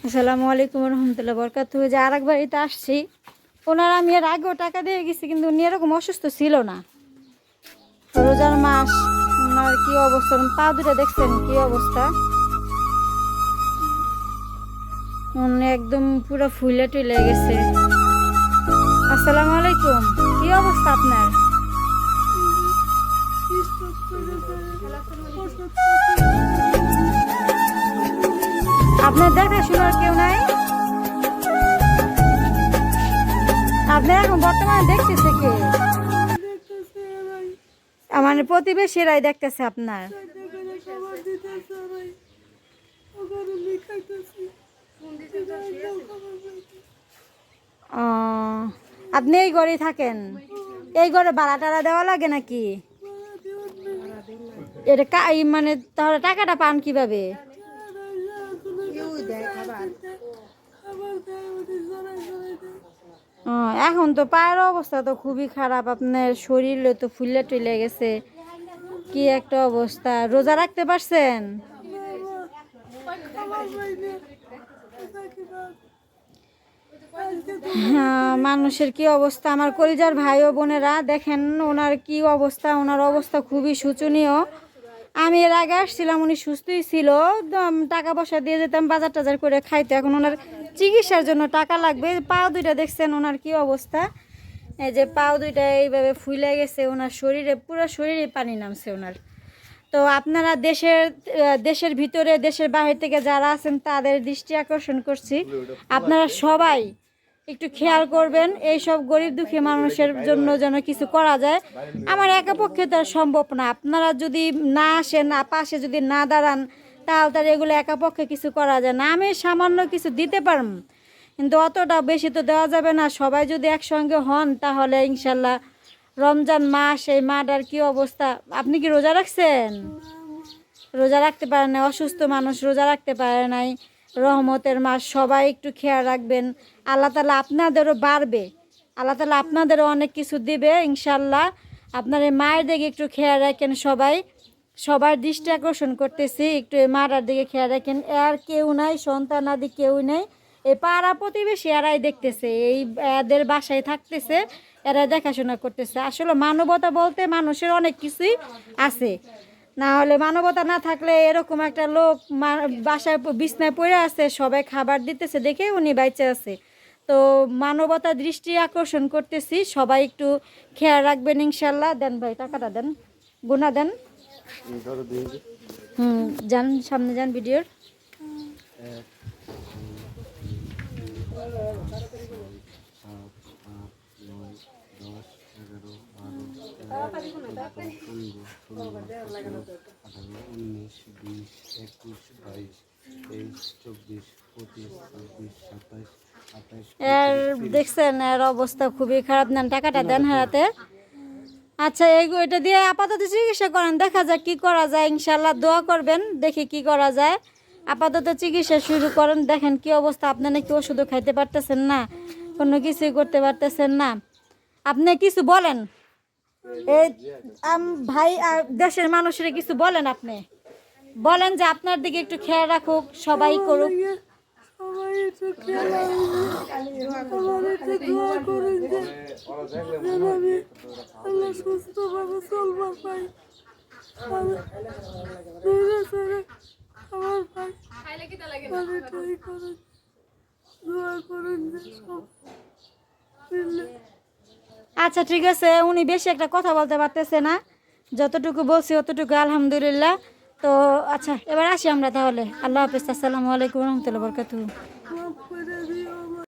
আসসালামু আলাইকুম রহমতুল্লাহ বরকাতুহু। যে আর এক বাড়িতে আসছি, ওনার আমি এর আগেও টাকা দিয়ে গেছি, কিন্তু উনি এরকম অসুস্থ ছিল না। রোজার মাস, ওনার কি অবস্থা, পা দুটা দেখছেন কি অবস্থা, উনি একদম পুরো ফুলে টুলে গেছে। আসসালামু আলাইকুম, কি অবস্থা আপনার? আপনার দেখাশোনার কেউ নাই? আপনার এখন বর্তমানে দেখতেছে কে? মানে প্রতিবেশীরাই দেখতেছে আপনার। ও, আপনি এই ঘরে থাকেন? এই ঘরে ভাড়া টাড়া দেওয়া লাগে নাকি? এটা মানে তাহলে টাকাটা পান কিভাবে? এখন তো পায়ের অবস্থা তো খুবই খারাপ, আপনার শরীরে তো ফুলে টুলে গেছে, কি একটা অবস্থা। রোজা রাখতে পারছেন? হ্যাঁ, মানুষের কি অবস্থা। আমার কলিজার ভাই ও বোনেরা দেখেন ওনার কি অবস্থা, ওনার অবস্থা খুবই শোচনীয়। আমি এর আগে আসছিলাম, উনি সুস্থই ছিল, টাকা পয়সা দিয়ে যেতাম বাজার টাজার করে খাইতে। এখন ওনার চিকিৎসার জন্য টাকা লাগবে। পা দুইটা দেখছেন ওনার কি অবস্থা, এই যে পা দুইটা এইভাবে ফুলে গেছে, ওনার শরীরে পুরো শরীরে পানি নামছে ওনার। তো আপনারা দেশের ভিতরে দেশের বাইরে থেকে যারা আছেন তাদের দৃষ্টি আকর্ষণ করছি, আপনারা সবাই একটু খেয়াল করবেন, এই সব গরিব দুঃখী মানুষের জন্য যেন কিছু করা যায়। আমার একা পক্ষে তো আর সম্ভব না, আপনারা যদি না আসেন, পাশে যদি না দাঁড়ান, তাহলে তার এগুলো একা পক্ষে কিছু করা যায় না। আমি সামান্য কিছু দিতে পারব, কিন্তু অতটা বেশি তো দেওয়া যাবে না। সবাই যদি একসঙ্গে হন তাহলে ইনশাল্লাহ রমজান মাস, এই মাটার কি অবস্থা। আপনি কি রোজা রাখছেন? রোজা রাখতে পারেন না, অসুস্থ মানুষ রোজা রাখতে পারে নাই। রহমতের মাস, সবাই একটু খেয়াল রাখবেন। আল্লাহ তাআলা আপনাদেরও বাড়বে, আল্লাহ তাআলা আপনাদেরও অনেক কিছু দিবে ইনশাল্লাহ। আপনার এই মায়ের দিকে একটু খেয়াল রাখেন সবাই, সবার দৃষ্টি আকর্ষণ করতেছি, একটু এই মাটার দিকে খেয়াল রাখেন। আর কেউ নাই, সন্তান আদি কেউ নেই, এই পাড়া প্রতিবেশী এরাই দেখতেছে, এই এদের বাসায় থাকতেছে, এরা দেখাশোনা করতেছে। আসলে মানবতা বলতে মানুষের অনেক কিছুই আছে, না হলে মানবতা না থাকলে এরকম একটা লোক বাসায় বিছনায় পড়ে আছে, সবাই খাবার দিতেছে দেখে উনি বাইচে আছে। তো মানবতা দৃষ্টি আকর্ষণ করতেছি, সবাই একটু খেয়াল রাখবেন ইনশাল্লাহ। দেন ভাই, টাকাটা দেন, গুনা দেন। যান সামনে যান ভিডিওর। এর দেখছেন এর অবস্থা খুবই খারাপ। নেন টাকাটা দেন হারাতে। আচ্ছা, এটা দিয়ে আপাতত চিকিৎসা করেন, দেখা যাক কি করা যায়। ইনশাল্লাহ দোয়া করবেন, দেখি কি করা যায়। আপাতত চিকিৎসা শুরু করেন, দেখেন কি অবস্থা। আপনি নাকি ওষুধও খাইতে পারতেছেন না, কোনো কিছুই করতে পারতেছেন না। আপনি কিছু বলেন, এই ভাই দেশের মানুষের কিছু বলেন। আপনি বলেন যে আপনার দিকে একটু খেয়াল রাখুক, সবাই করুক। আচ্ছা ঠিক আছে, উনি বেশি একটা কথা বলতে পারতেছে না, যতটুকু বলছি অতটুকু আলহামদুলিল্লাহ। তো আচ্ছা, এবার আসি আমরা তাহলে। আল্লাহ হাফেজ, আসসালামু আলাইকুম রহমতুল্লাহ বরকাতুহু।